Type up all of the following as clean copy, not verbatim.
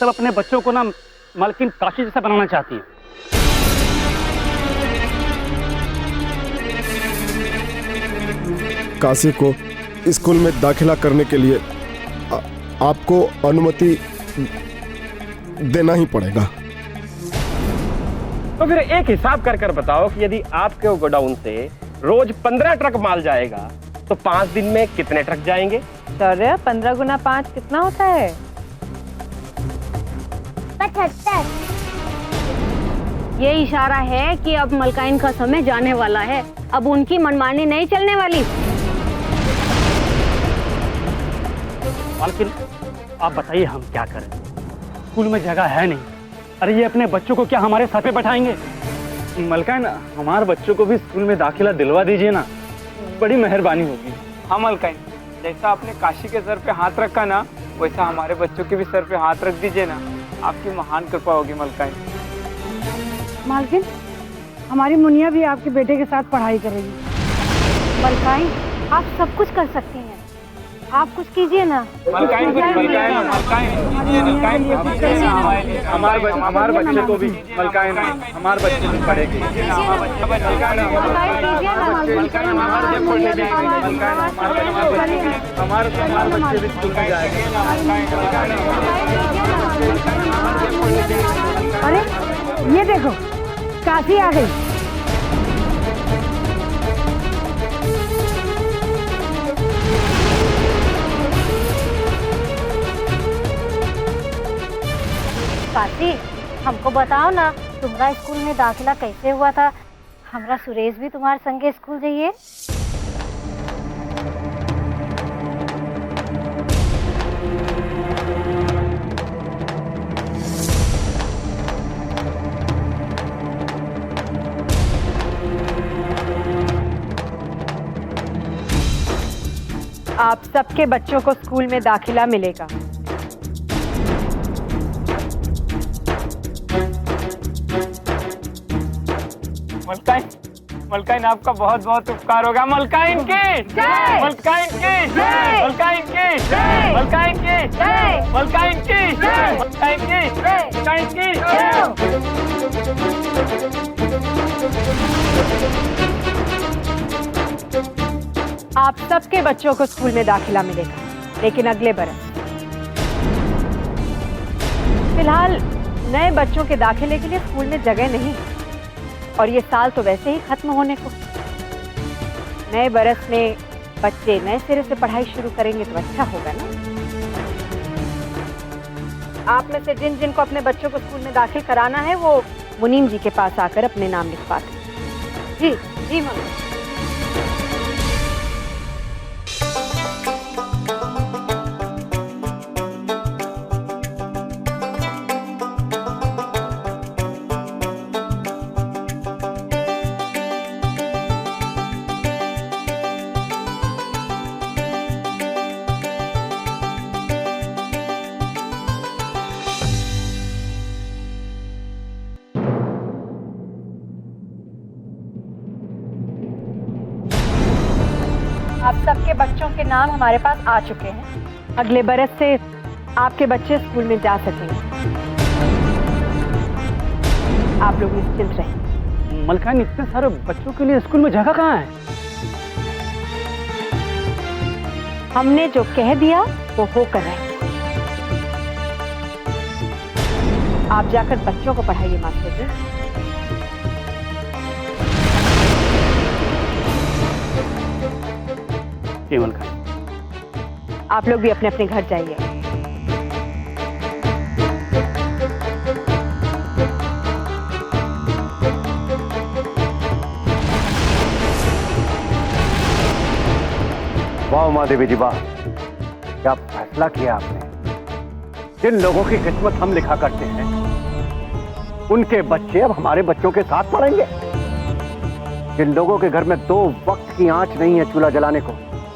सब अपने बच्चों को ना मालकिन काशी जैसा बनाना चाहती है। काशी को स्कूल में दाखिला करने के लिए आपको अनुमति देना ही पड़ेगा। तो फिर एक हिसाब कर कर बताओ कि यदि आपके गोडाउन से रोज 15 ट्रक माल जाएगा तो 5 दिन में कितने ट्रक जाएंगे? सर 15 गुना 5 कितना होता है? 75। ये इशारा है कि अब मलकाइन का समय जाने वाला है, अब उनकी मनमानी नहीं चलने वाली। मालकिन आप बताइए हम क्या करें, स्कूल में जगह है नहीं। अरे ये अपने बच्चों को क्या हमारे सर पे बैठाएंगे? मलकाइन हमारे बच्चों को भी स्कूल में दाखिला दिलवा दीजिए ना, बड़ी मेहरबानी होगी। हाँ मलकाइन, जैसा आपने काशी के सर पे हाथ रखा ना, वैसा हमारे बच्चों के भी सर पे हाथ रख दीजिए ना, आपकी महान कृपा होगी मलकाइन। मालकिन, हमारी मुनिया भी आपके बेटे के साथ पढ़ाई करेगी। मलकाइन, आप सब कुछ कर सकती हैं, आप कुछ कीजिए ना। मलकाइन हमारे बच्चे को भी मलकाइन, हमारे बच्चे भी पढ़ेंगे। हमारे बच्चे भी स्कूल में जाएंगे। अरे ये देखो, काशी आ गई। काशी, हमको बताओ ना, तुम्हारा स्कूल में दाखिला कैसे हुआ था? हमारा सुरेश भी तुम्हारे संगे स्कूल जाइए। आप सबके बच्चों को स्कूल में दाखिला मिलेगा। मलकाइन आपका बहुत बहुत उपकार होगा। मलकाइन की जय, मलकाइन की जय, मलकाइन की जय, मलकाइन की जय, मलकाइन की जय, मलकाइन की जय, मलकाइन की जय। आप सबके बच्चों को स्कूल में दाखिला मिलेगा, लेकिन अगले बरस। फिलहाल नए बच्चों के दाखिले के लिए स्कूल में जगह नहीं है, और ये साल तो वैसे ही खत्म होने को। नए बरस में बच्चे नए सिरे से पढ़ाई शुरू करेंगे तो अच्छा होगा ना। आप में से जिन जिन को अपने बच्चों को स्कूल में दाखिल कराना है वो मुनीम जी के पास आकर अपने नाम लिखवा दें। जी जी मम्मी। आप सबके बच्चों के नाम हमारे पास आ चुके हैं। अगले बरस से आपके बच्चे स्कूल में जा सकेंगे। आप लोग निश्चिंत रहें। मलकाइन, इतने सारे बच्चों के लिए स्कूल में जगह कहाँ है? हमने जो कह दिया वो होकर रहे। आप जाकर बच्चों को पढ़ाइए मास्टर जी। आप लोग भी अपने अपने घर जाइए। वाह माँ देवी जी, वाह, क्या फैसला किया आपने। जिन लोगों की किस्मत हम लिखा करते हैं, उनके बच्चे अब हमारे बच्चों के साथ पढ़ेंगे। जिन लोगों के घर में 2 वक्त की आंच नहीं है चूल्हा जलाने को,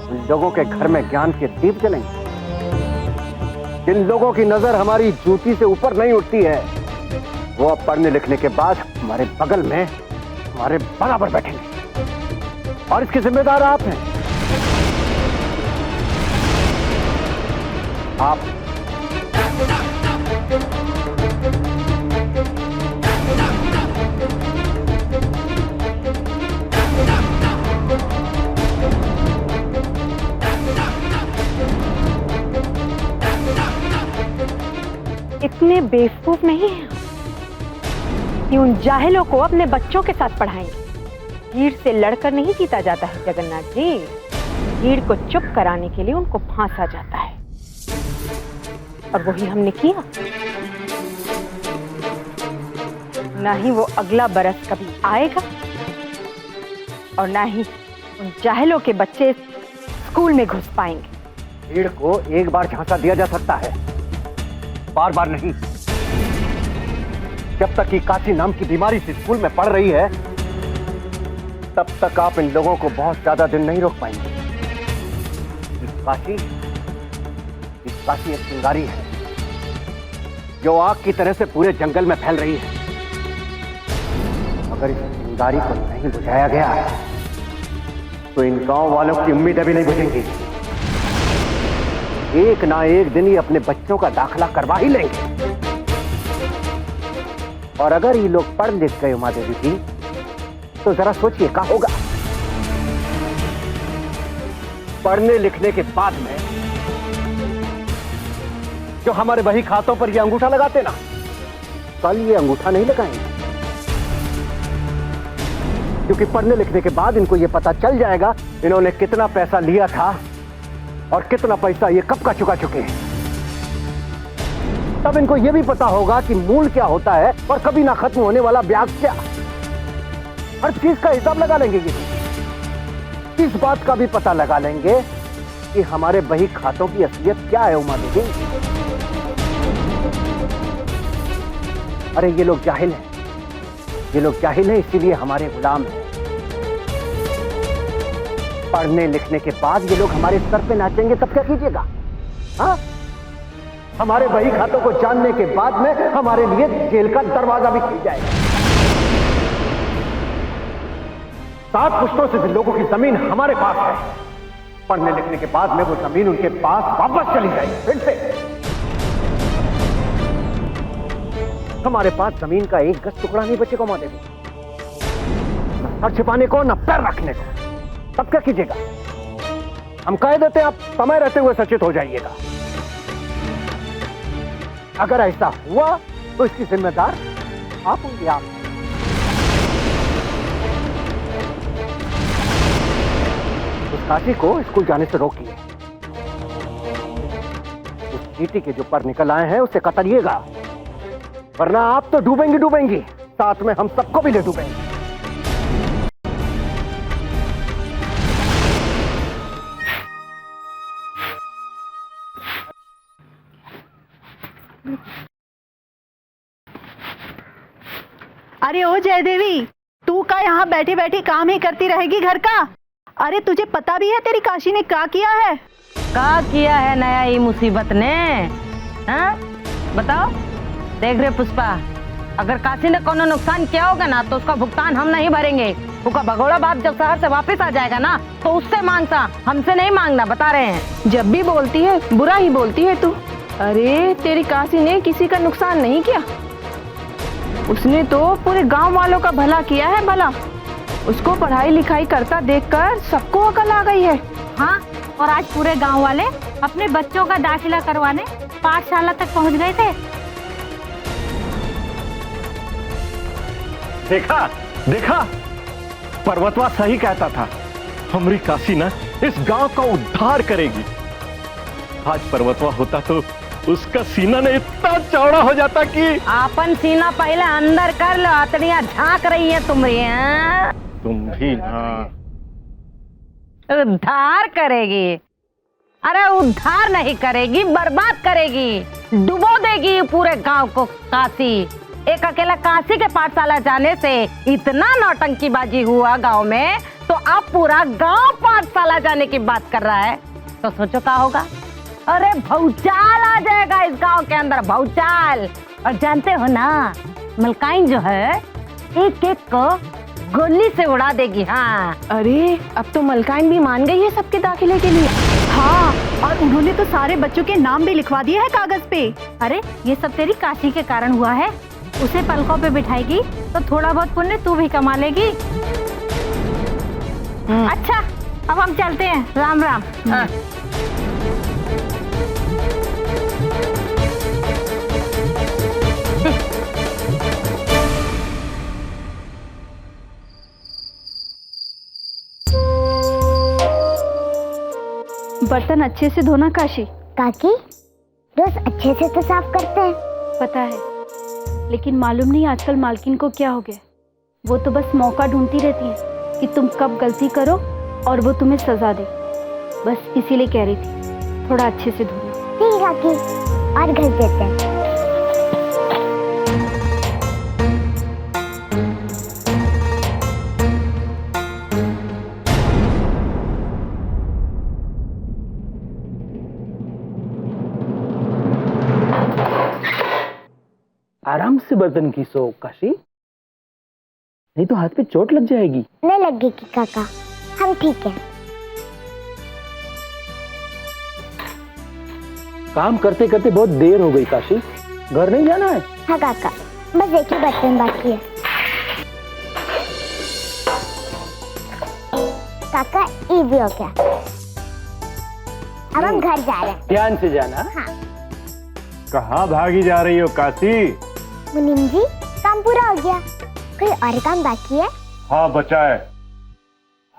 उन लोगों के घर में ज्ञान के दीप जलेंगे। जिन लोगों की नजर हमारी जूती से ऊपर नहीं उठती है, वो अब पढ़ने लिखने के बाद हमारे बगल में हमारे बराबर बैठेंगे, और इसके जिम्मेदार आप हैं। आप इतने बेवकूफ नहीं हैं कि उन जाहिलों को अपने बच्चों के साथ पढ़ाएंगे। भीड़ से लड़कर नहीं जीता जाता है जगन्नाथ जी, भीड़ को चुप कराने के लिए उनको फांसा जाता है, और वही हमने किया। ना ही वो अगला बरस कभी आएगा और ना ही उन जाहिलों के बच्चे स्कूल में घुस पाएंगे। भीड़ को एक बार झांसा दिया जा सकता है, बार बार नहीं। जब तक कि काशी नाम की बीमारी से स्कूल में पढ़ रही है, तब तक आप इन लोगों को बहुत ज्यादा दिन नहीं रोक पाएंगे। इस काशी एक चिंगारी है जो आग की तरह से पूरे जंगल में फैल रही है। अगर इस चिंगारी को नहीं बुझाया गया तो इन गांव वालों की उम्मीदें भी नहीं बुझेंगी। एक ना एक दिन ही अपने बच्चों का दाखिला करवा ही लेंगे। और अगर ये लोग पढ़ लिख गए उमा देवी जी, तो जरा सोचिए क्या होगा। पढ़ने लिखने के बाद में जो हमारे बही खातों पर ये अंगूठा लगाते ना, कल ये अंगूठा नहीं लगाएंगे, क्योंकि पढ़ने लिखने के बाद इनको ये पता चल जाएगा इन्होंने कितना पैसा लिया था और कितना पैसा ये कब का चुका चुके हैं। तब इनको ये भी पता होगा कि मूल क्या होता है और कभी ना खत्म होने वाला ब्याज क्या। हर चीज का हिसाब लगा लेंगे ये। इस बात का भी पता लगा लेंगे कि हमारे बही खातों की असलियत क्या है उमा देवी। अरे ये लोग जाहिल हैं, ये लोग जाहिल हैं, इसीलिए हमारे गुलाम हैं। पढ़ने लिखने के बाद ये लोग हमारे सर पे नाचेंगे, तब क्या कीजिएगा? हाँ, हमारे बही खातों को जानने के बाद में हमारे लिए जेल का दरवाजा भी खुल जाएगा। 7 पुश्तों से लोगों की जमीन हमारे पास है। पढ़ने लिखने के बाद में वो जमीन उनके पास वापस चली जाएगी। फिर से हमारे पास जमीन का एक गज टुकड़ा नहीं बचेगा माँ देवी, न सर छिपाने को न पैर रखने को। तब क्या कीजिएगा? हम कह देते हैं, आप समय रहते हुए सचेत हो जाइएगा। अगर ऐसा हुआ तो इसकी जिम्मेदार आप होंगे। आप उस काशी को स्कूल जाने से रोकिए। उस चीटी के जो पर निकल आए हैं उसे कतरिएगा, वरना आप तो डूबेंगी डूबेंगी, साथ में हम सबको भी ले डूबेंगे। अरे ओ जयदेवी, तू का यहाँ बैठी बैठी काम ही करती रहेगी घर का? अरे तुझे पता भी है तेरी काशी ने क्या किया है? क्या किया है नया ये मुसीबत ने? हाँ बताओ। देख रहे पुष्पा, अगर काशी ने कोनो नुकसान किया होगा ना तो उसका भुगतान हम नहीं भरेंगे। उसका भगोड़ा बाप जब शहर से वापस आ जाएगा ना तो उससे मांगता, हमसे नहीं मांगना, बता रहे हैं। जब भी बोलती है बुरा ही बोलती है तू। अरे तेरी काशी ने किसी का नुकसान नहीं किया, उसने तो पूरे गांव वालों का भला किया है। भला उसको पढ़ाई लिखाई करता देखकर सबको अकल आ गई है। हाँ, और आज पूरे गांव वाले अपने बच्चों का दाखिला करवाने पाठशाला तक पहुंच गए थे। देखा देखा, पर्वतवा सही कहता था, हमारी काशी ना इस गांव का उद्धार करेगी। आज पर्वतवा होता तो उसका सीना ने इतना चौड़ा हो जाता कि अपन सीना पहले अंदर कर लो, अतड़ियां झांक रही है तुम्हारी। तुम भी ना उद्धार करेगी? अरे उद्धार नहीं करेगी, बर्बाद करेगी, डुबो देगी पूरे गांव को काशी। एक अकेला काशी के पाठशाला जाने से इतना नौटंकीबाजी हुआ गांव में, तो अब पूरा गांव पाठशाला जाने की बात कर रहा है, तो सोचो क्या होगा। अरे भौचाल आ जाएगा इस गांव के अंदर, भौचाल। और जानते हो ना, मलकाइन जो है एक एक को गोली से उड़ा देगी। हाँ, अरे अब तो मलकाइन भी मान गई है सबके दाखिले के लिए। हाँ, और उन्होंने तो सारे बच्चों के नाम भी लिखवा दिए हैं कागज पे। अरे ये सब तेरी काशी के कारण हुआ है। उसे पलकों पे बिठाएगी तो थोड़ा बहुत पुण्य तू भी कमा लेगी। अच्छा, अब हम चलते हैं। राम राम। हाँ। बर्तन अच्छे से धोना काशी। काकी रोज अच्छे से तो साफ करते हैं। पता है, लेकिन मालूम नहीं आजकल मालकिन को क्या हो गया। वो तो बस मौका ढूंढती रहती है कि तुम कब गलती करो और वो तुम्हें सजा दे। बस इसीलिए कह रही थी थोड़ा अच्छे से धोना। ठीक है काकी, और घस देते हैं। आराम से बर्तन घिसो काशी, नहीं तो हाथ पे चोट लग जाएगी। नहीं लगेगी काका, हम ठीक है। काम करते करते बहुत देर हो गई काशी, घर नहीं जाना है? हाँ काका, बस एक ही बर्तन बाकी है। काका ये भी हो गया, अब हम घर जा रहे हैं। ध्यान से जाना। हाँ। कहाँ भागी जा रही हो काशी? मुनीम जी, काम पूरा हो गया, कोई और काम बाकी है? हाँ बचा है,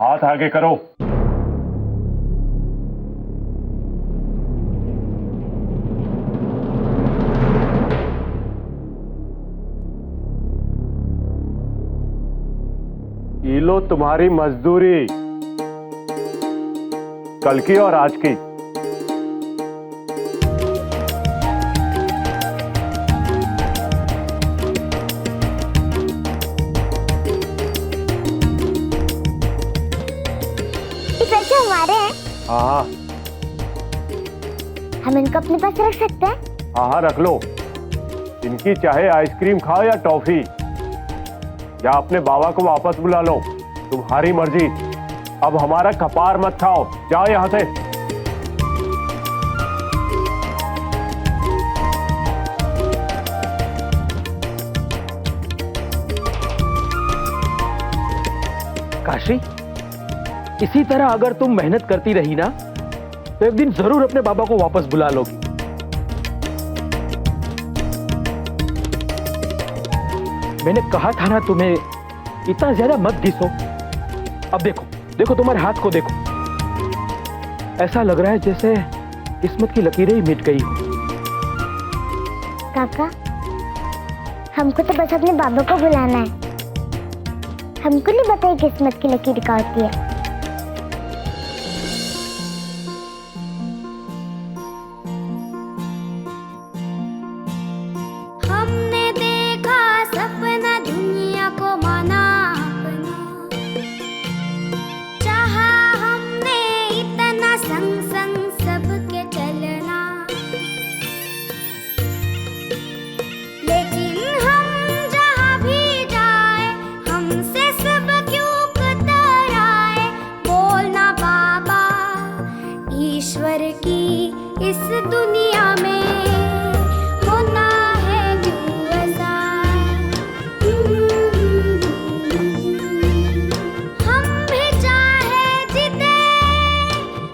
हाथ आगे करो। ये लो तुम्हारी मजदूरी, कल की और आज की। पैसे हमारे हैं। हाँ हम इनको अपने पास रख सकते हैं? हाँ रख लो। इनकी चाहे आइसक्रीम खाओ या टॉफी, या अपने बाबा को वापस बुला लो, तुम्हारी मर्जी। अब हमारा कपार मत खाओ, जाओ यहां से। काशी, इसी तरह अगर तुम मेहनत करती रही ना तो एक दिन जरूर अपने बाबा को वापस बुला लोगी। मैंने कहा था ना तुम्हें इतना ज्यादा मत घिसो। अब देखो देखो तुम्हारे हाथ को देखो, ऐसा लग रहा है जैसे किस्मत की लकीरें ही मिट गई हो। काका, हमको तो बस अपने बाबा को बुलाना है, हमको नहीं बताई किस्मत की लकीर क्या होती है। हमने देखा सपना दुनिया को माना अपना, चाहा हमने इतना संग संग सबके चलना, लेकिन हम जहाँ भी जाए हमसे सब क्यों कतराए। बोलना बाबा, ईश्वर की इस दुनिया में होना है क्यों ऐसा। हम भी चाहे जीते,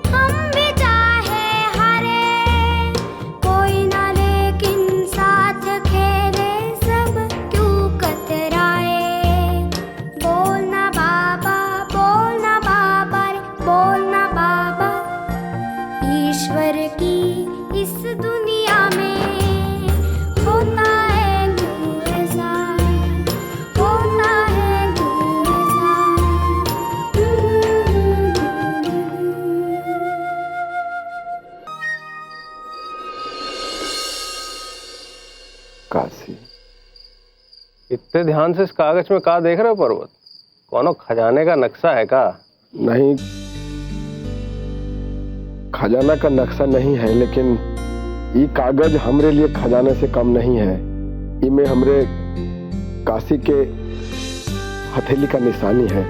हम भी चाहे हारे, कोई ना लेकिन साथ खेले सब क्यों कतराए। बोलना बाबा रे, बोलना बाबा, ईश्वर की इस दुनिया में होता है क्यों ऐसा, होता है क्यों ऐसा। काशी, इतने ध्यान से इस कागज में क्या देख रहे हो पर्वत? कौनो खजाने का नक्शा है का? नहीं, खजाना का नक्शा नहीं है, लेकिन ये कागज हमरे लिए खजाने से कम नहीं है। इनमें हमरे काशी के हथेली का निशानी है।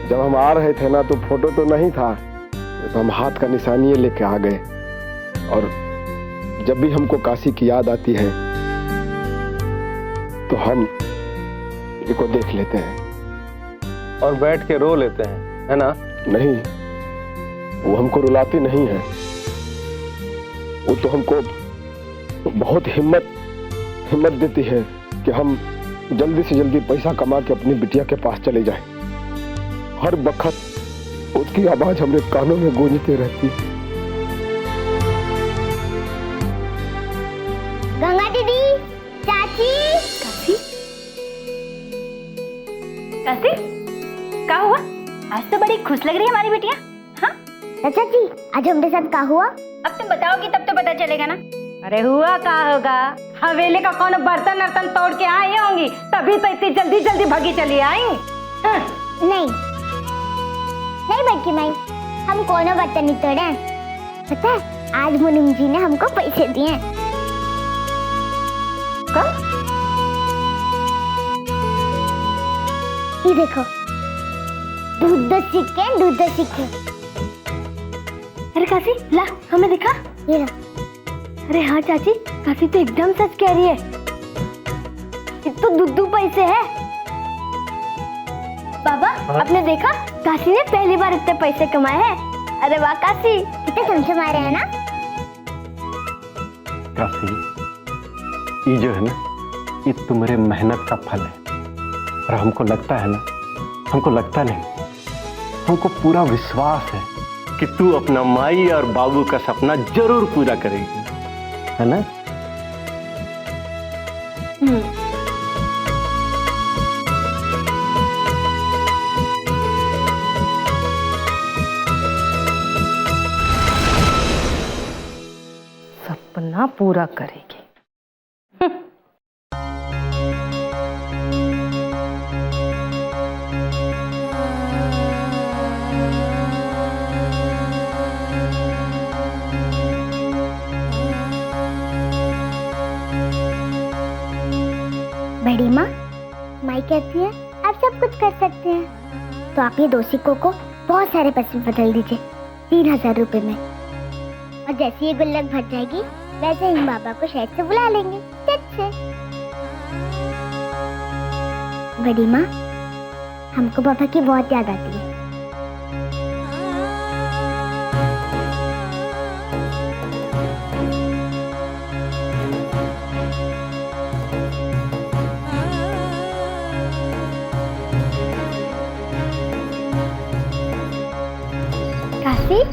जब हम आ रहे थे ना तो फोटो तो नहीं था, तो हम हाथ का निशानी लेके आ गए। और जब भी हमको काशी की याद आती है तो हम इसको देख लेते हैं और बैठ के रो लेते हैं, है ना? नहीं, वो हमको रुलाती नहीं है, वो तो हमको बहुत हिम्मत देती है कि हम जल्दी से जल्दी पैसा कमा के अपनी बिटिया के पास चले जाएं। हर वक्त वो उसकी आवाज हमारे कानों में गूंजती रहती है। गंगा दीदी, चाची। काशी, काशी, क्या हुआ? आज तो बड़ी खुश लग रही है हमारी बिटिया। हाँ चाची, आज हमारे साथ क्या हुआ? अब तुम बताओगी तब तो पता चलेगा ना। अरे हुआ का होगा, हवेली का कौन बर्तन अर्तन तोड़ के आई होंगी, तभी तो इतनी जल्दी जल्दी भागी चली आई। हाँ। नहीं नहीं बच्ची माई, हम कोनो बर्तन नहीं तोड़े। पता है, आज मुनीम जी ने हमको पैसे दिए। कब? ये देखो, दूध सिक्के, दूध सिक्के। अरे काशी, ला हमें दिखा। ये लो। अरे हाँ चाची, काशी तो एकदम सच कह रही है। ये तो दूध पैसे है। बाबा, आपने देखा, काशी ने पहली बार इतने पैसे कमाए हैं। अरे वाह काशी, कितने समझ मारे हैं ना। काशी, ये जो है ना, ये तुम्हारे मेहनत का फल है। और हमको लगता है ना, हमको लगता नहीं, हमको पूरा विश्वास है कि तू अपना माई और बाबू का सपना जरूर पूरा करेगी, है ना? सपना पूरा करेगी। बड़ी माँ, माई कहती है आप सब कुछ कर सकते हैं, तो आप ये 2 सिक्कों को बहुत सारे पैसे में बदल दीजिए, 3000 रुपए में। और जैसे ये गुल्लक भर जाएगी, वैसे हम बाबा को शहर से बुला लेंगे, झट से। बड़ी माँ, हमको पापा की बहुत याद आती है। काशी,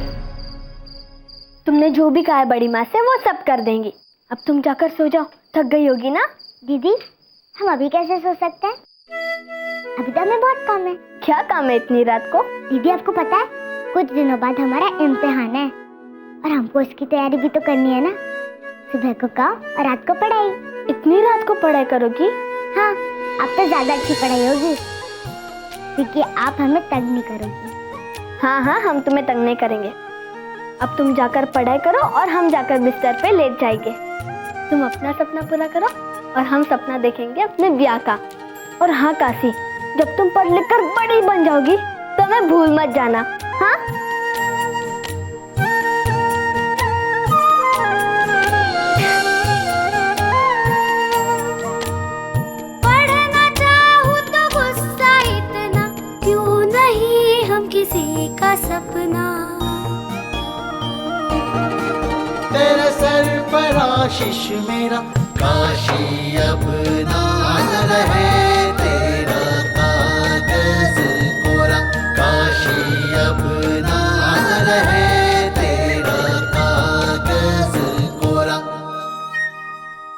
तुमने जो भी कहा है बड़ी माँ से वो सब कर देंगी। अब तुम जाकर सो जाओ, थक गई होगी ना। दीदी, हम अभी कैसे सो सकते हैं? अभी तो हमें बहुत काम है। क्या काम है इतनी रात को? दीदी, आपको पता है, कुछ दिनों बाद हमारा इम्तिहान है और हमको उसकी तैयारी भी तो करनी है ना। सुबह को काम और रात को पढ़ाई। इतनी रात को पढ़ाई करोगी? हाँ, अब तो ज्यादा अच्छी पढ़ाई होगी, क्योंकि आप हमें तंग नहीं करोगी। हाँ हाँ, हम तुम्हें तंग नहीं करेंगे। अब तुम जाकर पढ़ाई करो और हम जाकर बिस्तर पे लेट जाएंगे। तुम अपना सपना पूरा करो और हम सपना देखेंगे अपने ब्याह का। और हाँ काशी, जब तुम पढ़ लिख कर बड़ी बन जाओगी तो हमें भूल मत जाना। हाँ? पढ़ना चाहूँ तो गुस्सा इतना, क्यों नहीं हम किसी का सपना। तेरे सर पर आशीष मेरा, काशी अब ना रहे।